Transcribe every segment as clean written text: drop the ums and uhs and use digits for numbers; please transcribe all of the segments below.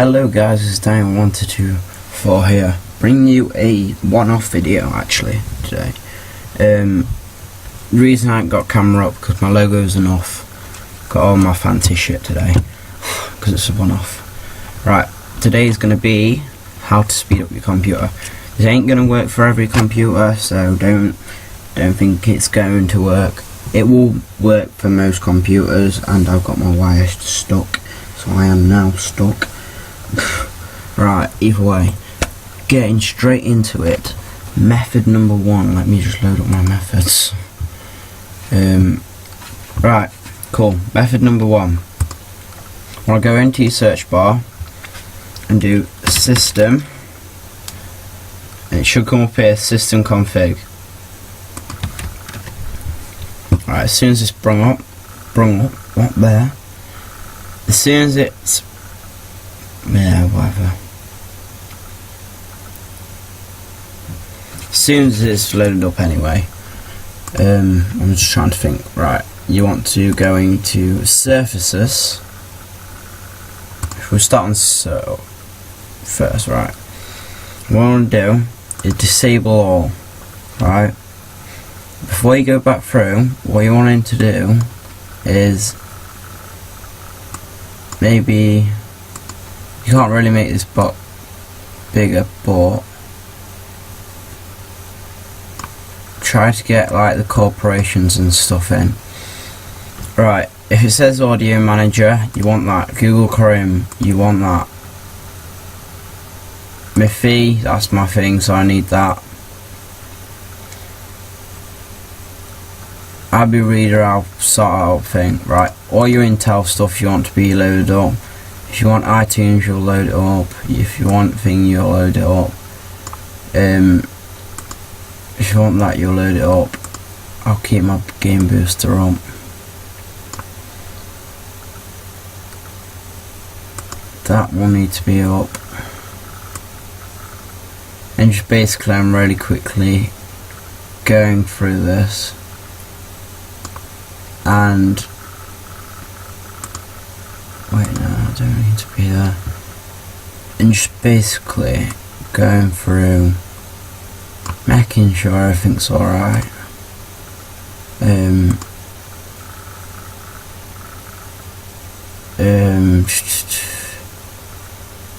Hello guys, it's Dan124 here, bringing you a one-off video actually today. The reason I ain't got camera up because my logo's enough. Got all my fancy shit today because it's a one-off. Right, today's gonna be how to speed up your computer. This ain't gonna work for every computer, so don't think it's going to work. It will work for most computers, and I've got my wires stuck, so I am now stuck. Right, either way, getting straight into it. Method number one, let me just load up my methods. Right, cool. Method number one, I want to go into your search bar and do system, and it should come up here, system config. Right, as soon as it's brung up, what there? As soon as it's, yeah, whatever. As soon as it's loaded up anyway, I'm just trying to think. Right, you want to go into surfaces. We'll start on first, right. What I want to do is disable all, right. Before you go back through, what you want to do is, maybe you can't really make this box bigger, but try to get like the corporations and stuff in. Right, if it says audio manager, you want that. Google Chrome, you want that. Miffy, that's my thing, so I need that. Abbey Reader, I'll sort out thing. Right, all your Intel stuff you want to be loaded up. If you want iTunes, you'll load it up. If you want thing, you'll load it up. If you want that, you'll load it up. I'll keep my Game Booster up. That will need to be up. And just basically, I'm really quickly going through this. And wait, no, I don't need to be there. And just basically going through, making sure everything's alright.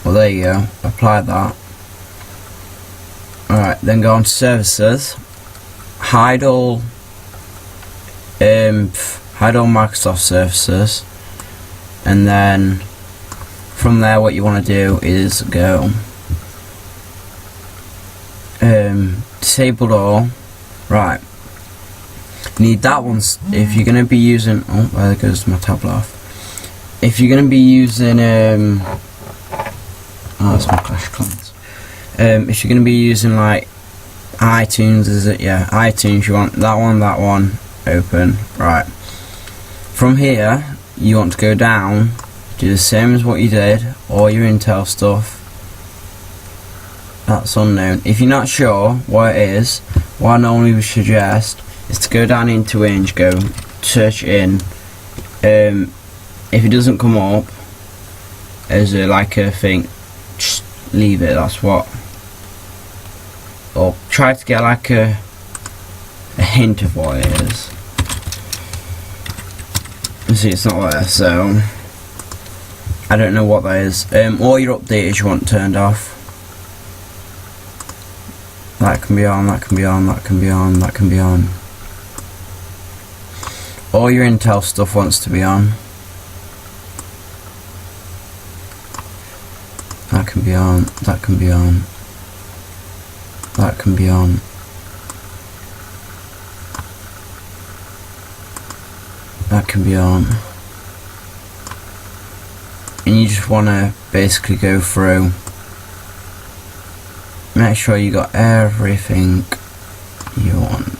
Well, there you go. Apply that. Alright, then go on to services. Hide all Microsoft services, and then from there what you want to do is go disabled all. Right, need that one if you're going to be using, oh, there goes my tablet off. If you're going to be using oh, that's my Clash of Clans. If you're going to be using like iTunes, is it? Yeah, iTunes, you want that one open. Right, from here you want to go down, do the same as what you did, all your Intel stuff, that's unknown. If you're not sure what it is, what I normally would suggest is to go down into Inge, go search in. If it doesn't come up as like a thing, just leave it, that's what, or try to get like a hint of what it is. You see, it's not there, so I don't know what that is. All your updaters you want turned off. That can be on, that can be on, that can be on, that can be on. All your Intel stuff wants to be on. That can be on, that can be on, that can be on. That can be on. And you just want to basically go through, make sure you got everything you want.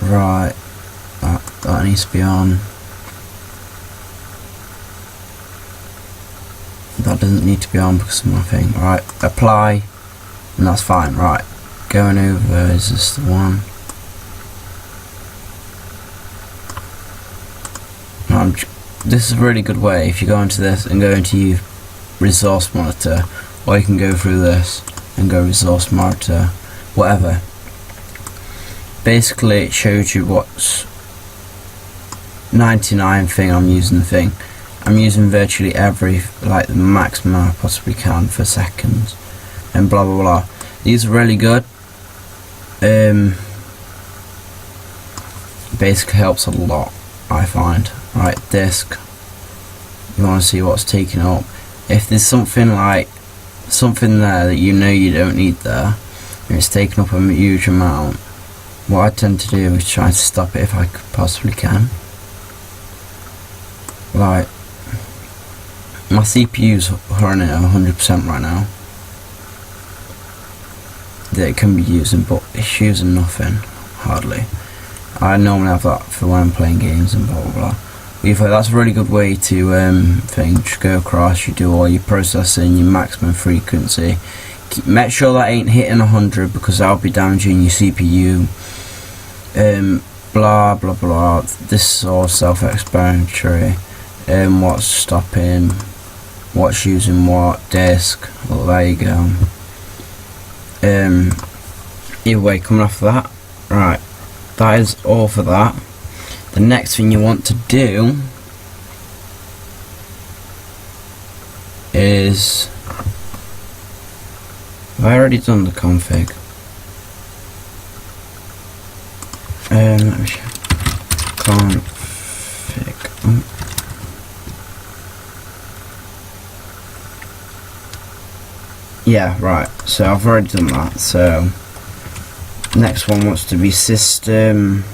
Right, that needs to be on. That doesn't need to be on because of my thing. Right, apply, and that's fine. Right, going over, is this the one? I'm this is a really good way. If you go into this and go into your resource monitor, or you can go through this and go resource monitor, whatever. Basically it shows you what's 99 thing. I'm using virtually every, like the maximum I possibly can for seconds, and blah blah blah. These are really good. Basically helps a lot, I find. Right, disk, you want to see what's taken up. If there's something there that you know you don't need there, and it's taken up a huge amount, what I tend to do is try to stop it if I possibly can. Like, my CPU's running at 100% right now that it can be using, but it's using nothing, hardly. I normally have that for when I'm playing games and blah blah blah. But that's a really good way to just go across, you do all your processing, your maximum frequency. Make sure that ain't hitting 100 because that'll be damaging your CPU. Blah blah blah. This is all self-explanatory. What's stopping, what's using what disk. Well, there you go. Either way, coming off of that, right, that is all for that. The next thing you want to do is, have I already done the config? Let me show. Config. Yeah, right, so I've already done that. So next one wants to be system.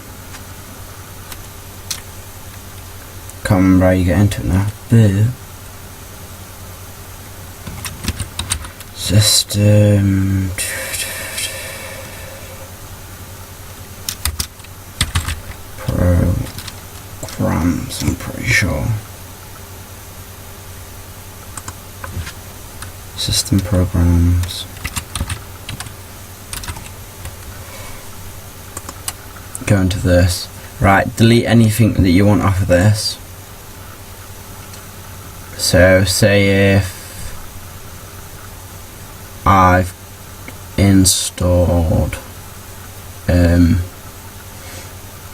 Can't remember how you get into it now. System programs, I'm pretty sure. System programs. Go into this. Right, delete anything that you want off of this. So say if I've installed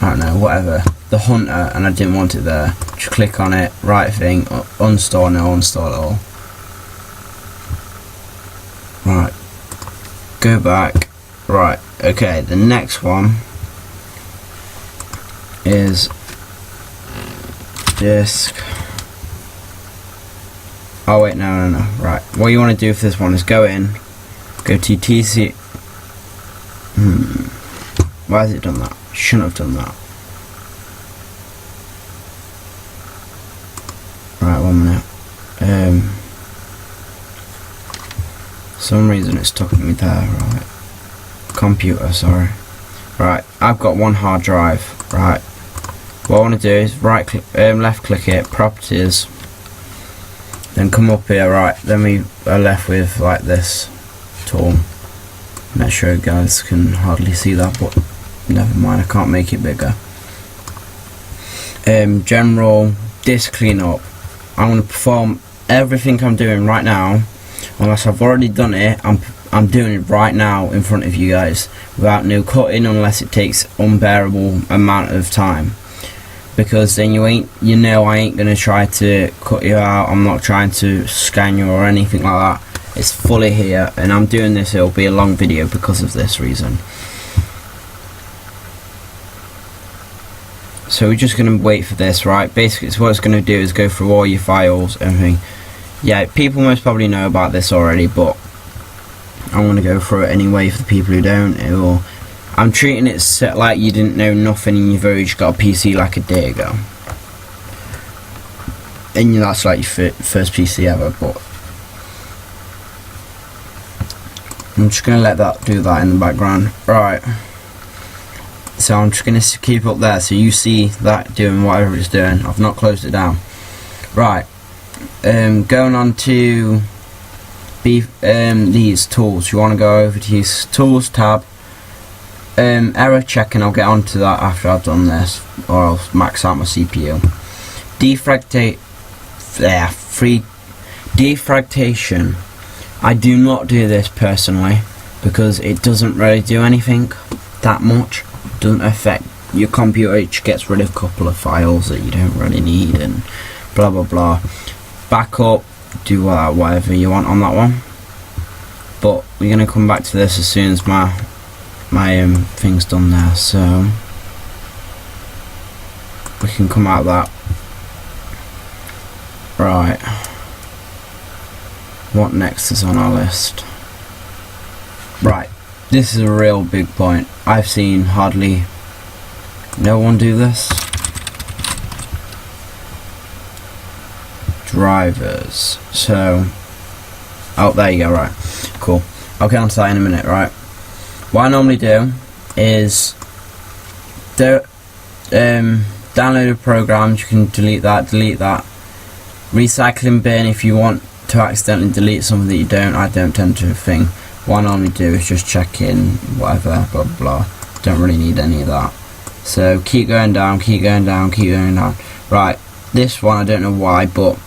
I don't know, whatever, the Hunter, and I didn't want it there, just click on it, right thing, uninstall, no, uninstall it all. Right, go back. Right, okay, the next one is disk. Oh wait, no. Right, what you want to do for this one is go to TC. Why has it done that? Shouldn't have done that. Right, 1 minute. For some reason it's stuck me there. Right, computer, sorry. Right, I've got one hard drive. Right, what I want to do is left click it, properties, then come up here. Right, then we are left with like this tool. I'm not sure you guys can hardly see that, but never mind, I can't make it bigger. General disk cleanup. I'm going to perform everything I'm doing right now, unless I've already done it. I'm doing it right now in front of you guys without no cutting, unless it takes unbearable amount of time, because then I ain't gonna try to cut you out. I'm not trying to scan you or anything like that. It's fully here, and I'm doing this. It'll be a long video because of this reason. So we're just gonna wait for this, right? Basically, what it's gonna do is go through all your files, everything. Yeah, people most probably know about this already, but I'm gonna go through it anyway for the people who don't. I'm treating it set like you didn't know nothing and you've already got a PC like a day ago, and that's like your first PC ever. But I'm just gonna let that do that in the background. Right, so I'm just gonna keep up there so you see that doing whatever it's doing. I've not closed it down. Right, going on to these tools. You want to go over to these tools tab. Error checking, I'll get onto that after I've done this, or I'll max out my CPU. defragmentation. I do not do this personally because it doesn't really do anything that much. It doesn't affect your computer. It just gets rid of a couple of files that you don't really need and blah blah blah. Backup, do whatever you want on that one. But we're gonna come back to this as soon as my thing's done there, so we can come out of that. Right, what next is on our list? Right, this is a real big point. I've seen hardly no one do this. Drivers. So, oh, there you go. Right, cool. I'll get onto that in a minute. Right, what I normally do is downloaded programs. You can delete that, recycling bin if you want to accidentally delete something that you don't. I don't tend to think. What I normally do is just check in whatever, blah blah blah. Don't really need any of that. So keep going down. Right, this one I don't know why, but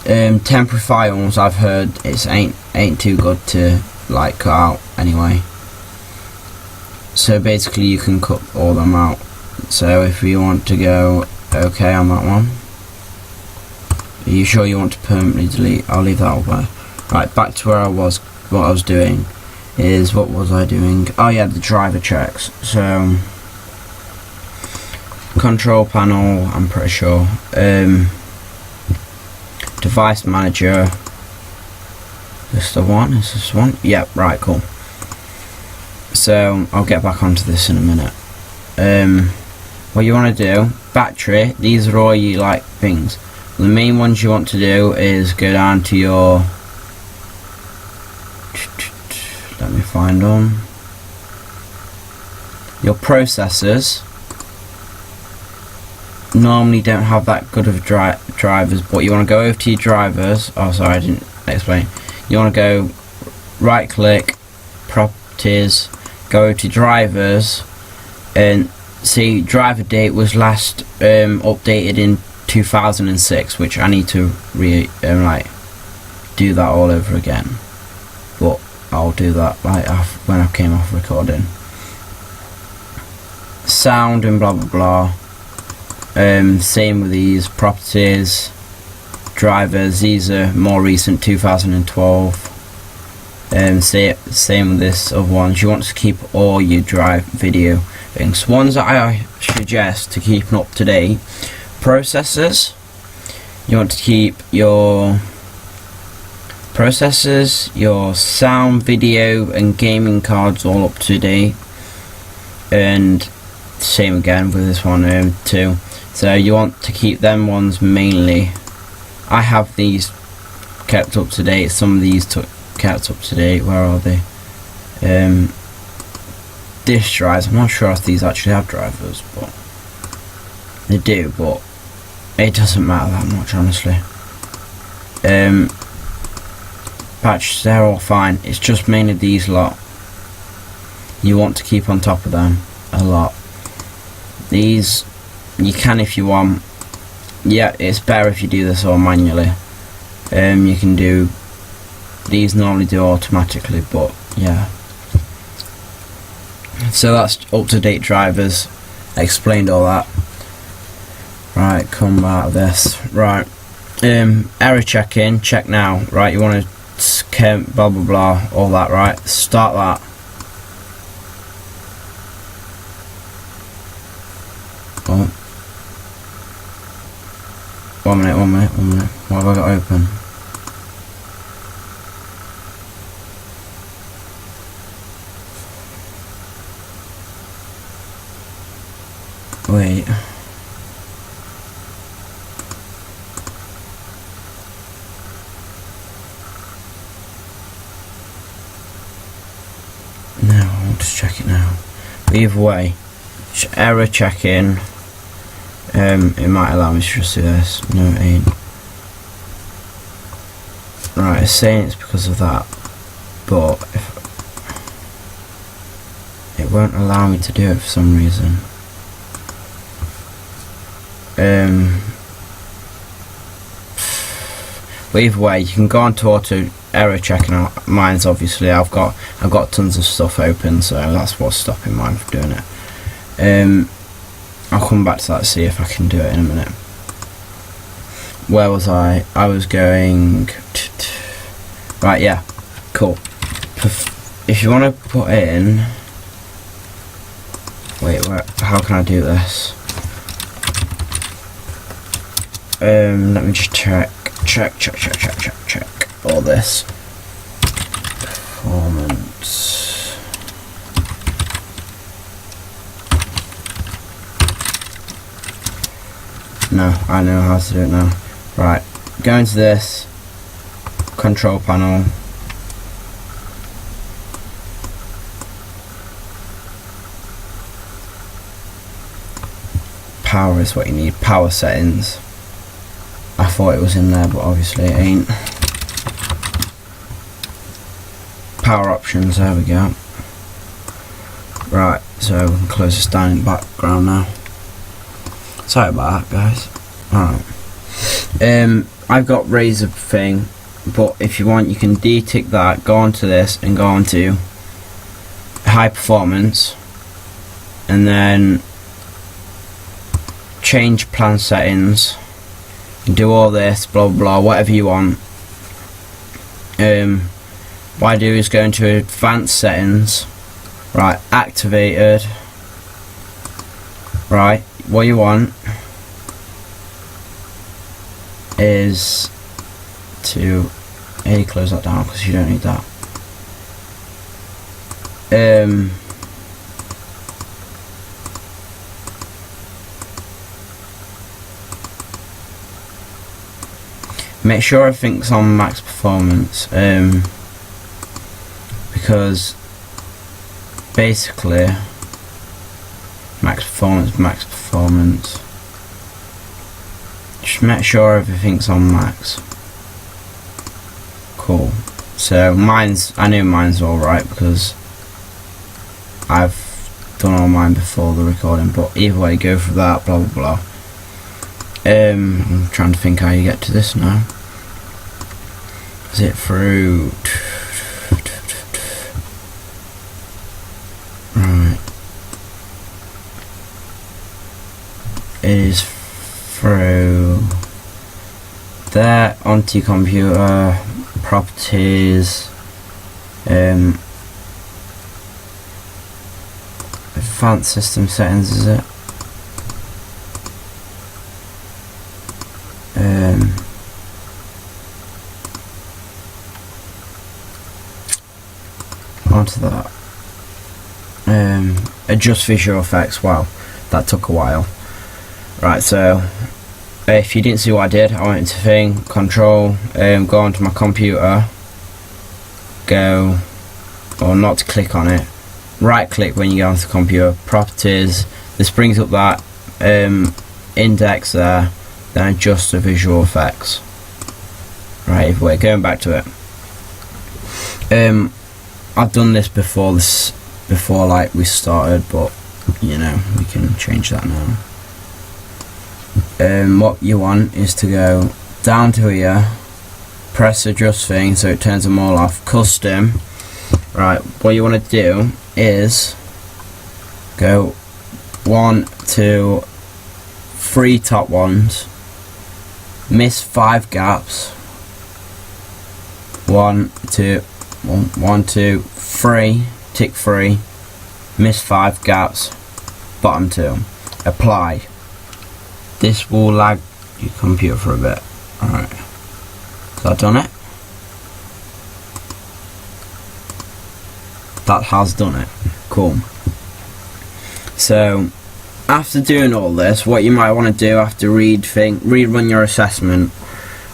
temporary files I've heard it's ain't too good to like cut out anyway. So basically you can cut all them out. So if you want to go okay on that one, are you sure you want to permanently delete? I'll leave that all there. Right, back to where I was. What I was doing is, what was I doing? Oh yeah, the driver checks. So control panel, I'm pretty sure. Device manager. Is this one? Yep, right, cool. So I'll get back onto this in a minute. What you want to do, battery, these are all you like things. The main ones you want to do is go down to your, let me find them, your processors. Normally don't have that good of drivers, but you want to go over to your drivers. Oh sorry, I didn't explain. You want to go right click, properties, go to drivers, and see driver date was last updated in 2006, which I need to do that all over again, but I'll do that when I came off recording. Sound and blah blah blah. Same with these properties, drivers. These are more recent, 2012. Same with this other ones. You want to keep all your drive video things. Ones that I suggest to keep up to date. Processors. You want to keep your processors, your sound, video, and gaming cards all up to date. And same again with this one too. So you want to keep them ones mainly. I have these kept up to date. Some of these kept up to date. Where are they? Disk drives. I'm not sure if these actually have drivers, but they do. But it doesn't matter that much, honestly. Patches, they're all fine. It's just mainly these lot. You want to keep on top of them a lot. These you can if you want. Yeah, it's better if you do this all manually. You can do these, normally do automatically, but yeah. So that's up to date drivers. I explained all that. Right, come out of this. Right, error check-in, check now. Right, you want to blah blah blah, all that. Right, start that. Oh. One minute. What have I got open? Wait. No, I'll just check it now. But either way, error check in. It might allow me to just do this. No, it ain't. Right, it's saying it's because of that, but it won't allow me to do it for some reason. But either way, you can go on to auto error checking out. Mine's obviously I've got tons of stuff open, so that's what's stopping mine from doing it. I'll come back to that, see if I can do it in a minute. Where was I? I was going right, yeah, cool. If you want to put in, wait, how can I do this? Let me just check all this. Performance. No, I know how to do it now. Right, go into this control panel. Power is what you need. Power settings. I thought it was in there, but obviously it ain't. Power options, there we go. Right, so we can close this down in the background now. Sorry about that, guys. Alright. I've got Razer thing, but if you want you can de-tick that, go onto this and go onto high performance, and then change plan settings, do all this, blah blah blah, whatever you want. What I do is go into advanced settings, right, activated, right, what you want is to close that down because you don't need that. Make sure everything's on max performance, because basically max performance, just make sure everything's on max. Cool. So I know mine's alright because I've done all mine before the recording, but either way, go for that, blah blah blah. I'm trying to think how you get to this now. Is it through? Right. It is through there, onto your computer, properties, advanced system settings, is it? Onto that. Adjust visual effects. Wow, that took a while. Right, so if you didn't see what I did, I went into thing, control, go onto my computer, go, or not to click on it, right click when you go onto the computer, properties, this brings up that index there, then adjust the visual effects. Right, we're going back to it. I've done this before like we started, but you know, we can change that now. What you want is to go down to here, press adjust thing so it turns them all off, custom. Right, what you want to do is go 1, 2, 3 top ones, miss 5 gaps, 1, 2, 3, tick 3, miss 5 gaps, bottom 2, apply. This will lag your computer for a bit. Alright, has that done it? That has done it. Cool. So after doing all this, what you might want to do after rerun your assessment.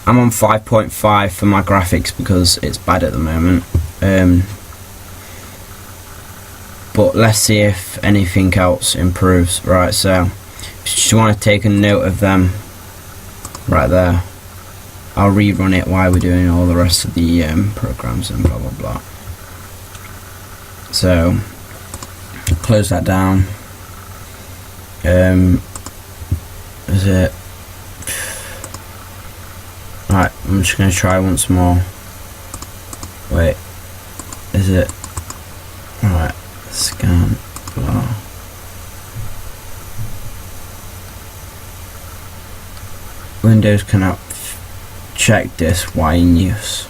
I'm on 5.5 for my graphics because it's bad at the moment. But let's see if anything else improves. Right, so just want to take a note of them right there. I'll rerun it while we're doing all the rest of the programs and blah blah blah. So close that down. Is it? Right, I'm just going to try once more. Wait, is it? Right, scan, blah. Windows cannot check disk while in use.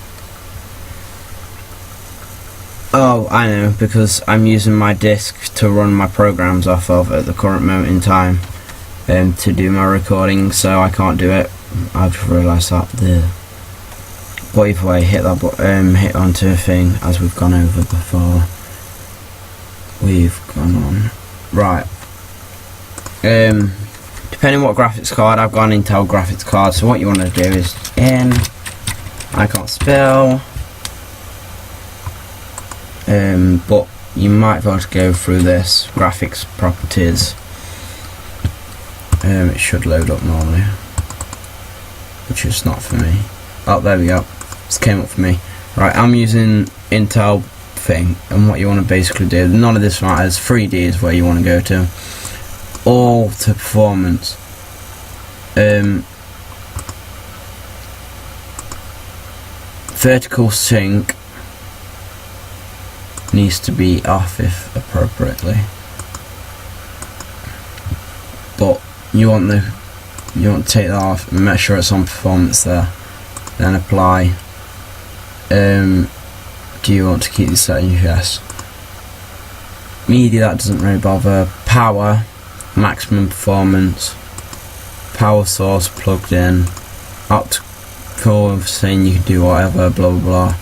Oh, I know, because I'm using my disk to run my programs off of at the current moment in time, to do my recording, so I can't do it. I've just realised that. But either way, hit that button, hit onto a thing as we've gone over before. We've gone on. Right. Depending what graphics card, I've got an Intel graphics card, so what you want to do is I can't spell, but you might be able to go through this graphics properties. It should load up normally, which is not for me. Oh, there we go. It came up for me. Right, I'm using Intel thing, and what you want to basically do, none of this matters, 3D is where you want to go to. All to performance. Vertical sync needs to be off if appropriately, but you want to take that off and make sure it's on performance there, then apply. Do you want to keep the settings? Yes. Media, that doesn't really bother. Power, maximum performance, power source plugged in, optical saying you can do whatever, blah blah blah.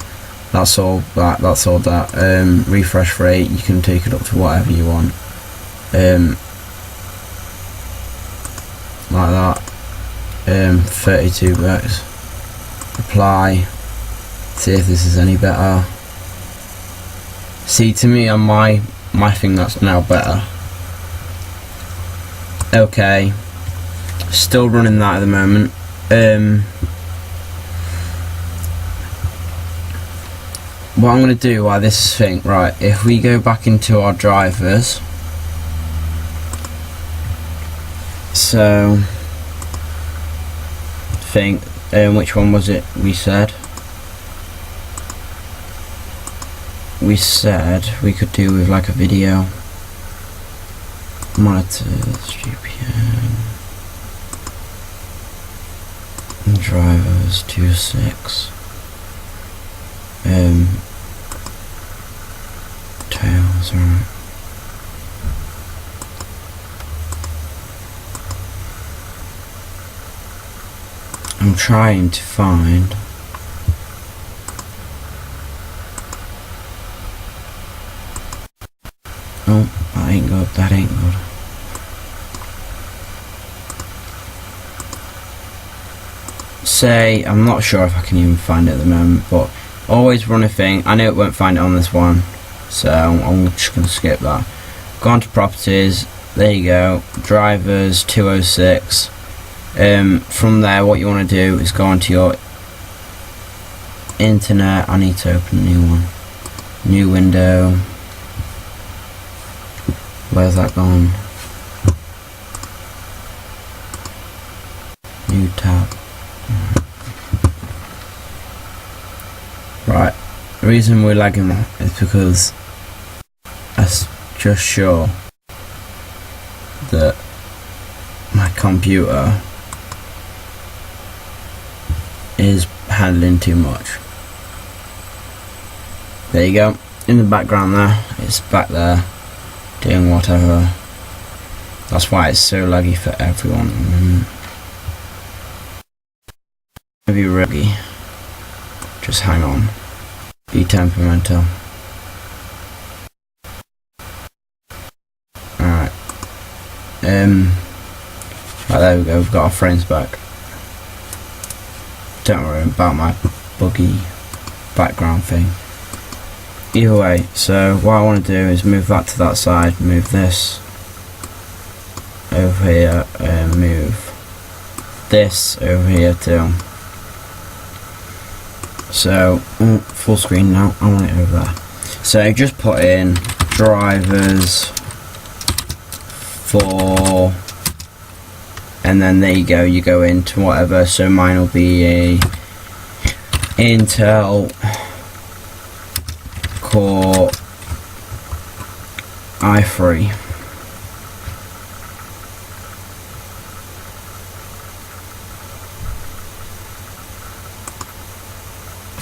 That's all that. Refresh rate, you can take it up to whatever you want. Like that. 32 bits. Apply. See if this is any better. See, to me on my thing, that's now better. Okay. Still running that at the moment. What I'm going to do while this thing, right, if we go back into our drivers, so thing, which one was it we said? We said we could do with like a video. Monitors, GPM, and drivers 2.6. Tails, right. I'm trying to find oh, that ain't good, that ain't good. Say, I'm not sure if I can even find it at the moment, but always run a thing. I know it won't find it on this one, so I'm just going to skip that. Go on to properties, there you go, drivers 206. From there, what you want to do is go onto your internet. I need to open a new one, new window. Where's that gone? New tab. Right, the reason we're lagging is because I'm just sure that my computer is handling too much. There you go, in the background there, it's back there doing whatever. That's why it's so laggy for everyone. Maybe really. Just hang on. Be temperamental. Alright. Right, there we go, we've got our frames back. Don't worry about my buggy background thing. Either way, so what I want to do is move that to that side, move this over here, and move this over here too. So, full screen now, I want it over there. So just put in drivers for, and then there you go into whatever. So mine will be a Intel Core i3.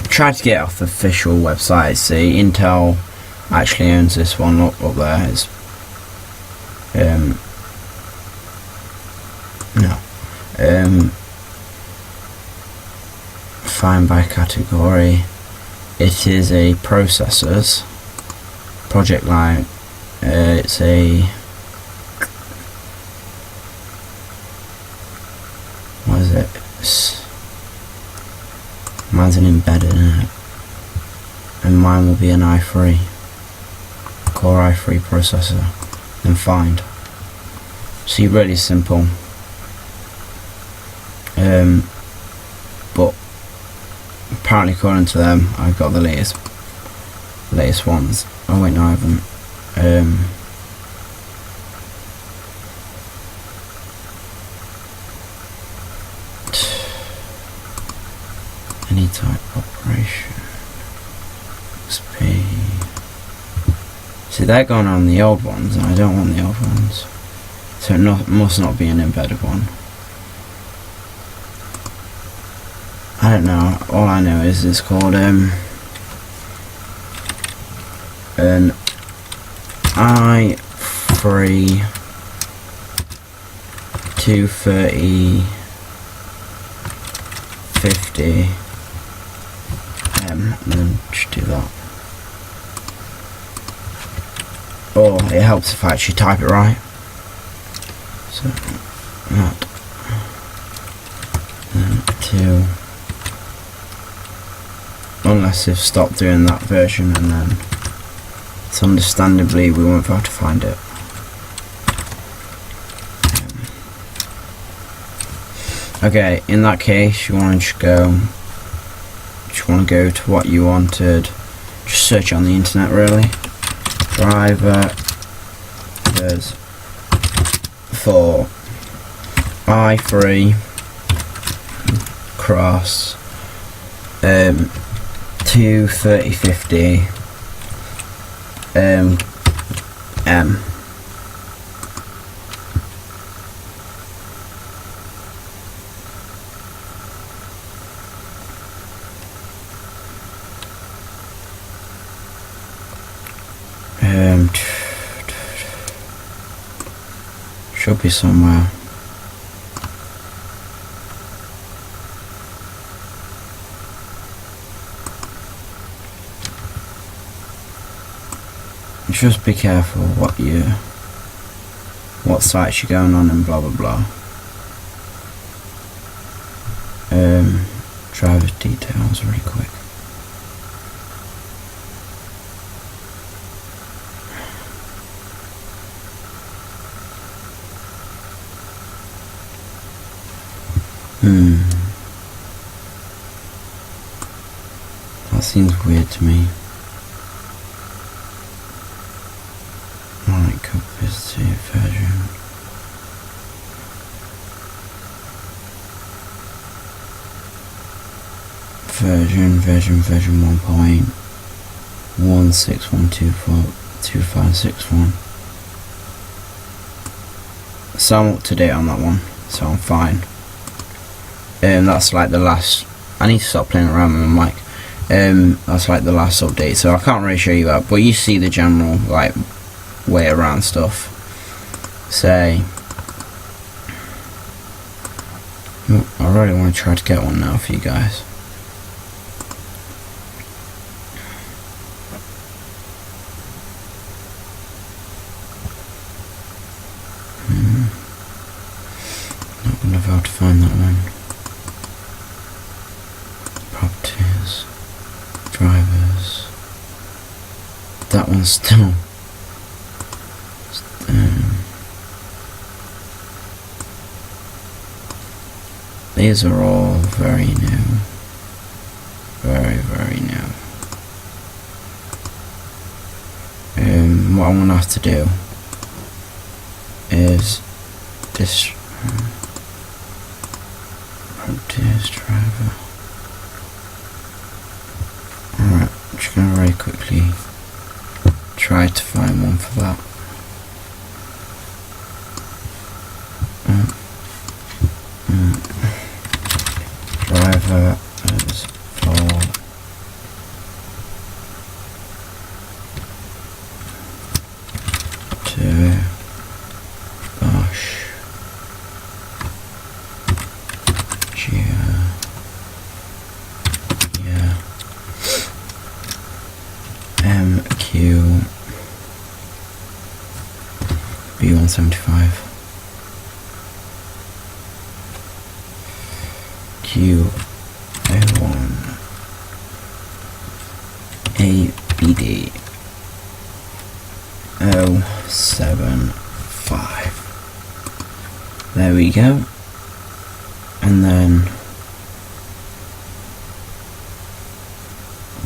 Tried to get off the official website. See, Intel actually owns this one. Up there is find by category. It is a processors project line. It's a, what is it? Mine's an embedded in it, and mine will be an i3 Core i3 processor. Then find. See, really simple. But apparently, according to them, I've got the latest ones. Oh wait, no, I haven't. Any type operation. XP. See, they're going on the old ones, and I don't want the old ones. So it must not be an embedded one. I don't know. All I know is it's called an i3 230 50 and then just do that. Or it helps if I actually type it right. So that then 2. Unless they've stopped doing that version, and then it's understandably we won't be able to find it. Okay, in that case, you want to go to what you wanted. Just search on the internet, really. Drivers for i3 cross 23050 M. Should be somewhere. Just be careful what sites you're going on and blah blah blah. Driver's details really quick. That seems weird to me. Alright, capacity version. Version 1.1612425661. So I'm up to date on that one, so I'm fine. That's like the last. I need to stop playing around with my mic. That's like the last update, so I can't really show you that, but you see the general like way around stuff. Say, I really want to try to get one now for you guys. Not gonna be able to find that one. Properties, drivers. That one's still. These are all very new. Very, very new. What I'm gonna have to do is this Proteus driver. just going to very quickly try to find one for that. Driver as for to Bosch MQ B175 Q01 ABD 075. There we go. And then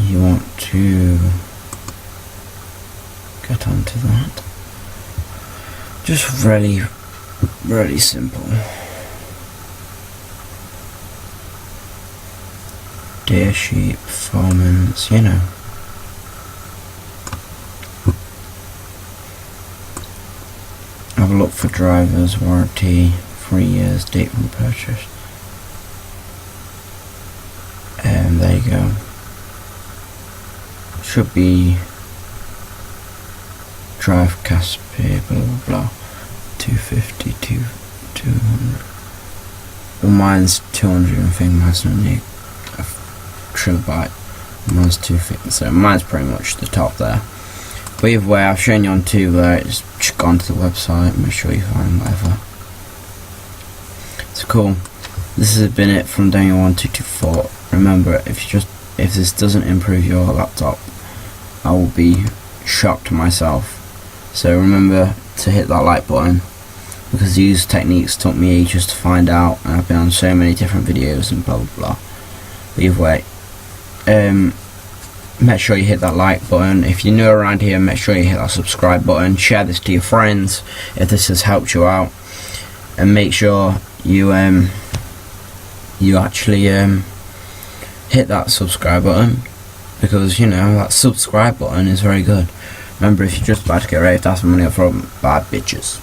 you want to get onto that. Just really simple. Deer sheep performance, you know. Have a look for drivers, warranty, 3 years, date from purchase. And there you go. Should be drive Casper, blah blah blah. 250, 200. Well, mine's 200 and thing, mine's only a true bite. Mine's 250, so mine's pretty much the top there. But either way, I've shown you on two there. Just go onto the website, make sure you find whatever. So cool. This has been it from Daniel1224. Remember, if this doesn't improve your laptop, I will be shocked myself. So remember to hit that like button, because these techniques took me ages to find out, and I've been on so many different videos and blah blah blah. But either way, make sure you hit that like button. If you're new around here, make sure you hit that subscribe button. Share this to your friends if this has helped you out, and make sure you actually hit that subscribe button, because you know that subscribe button is very good. Remember, if you're just about to get raved, that's money up from bad bitches.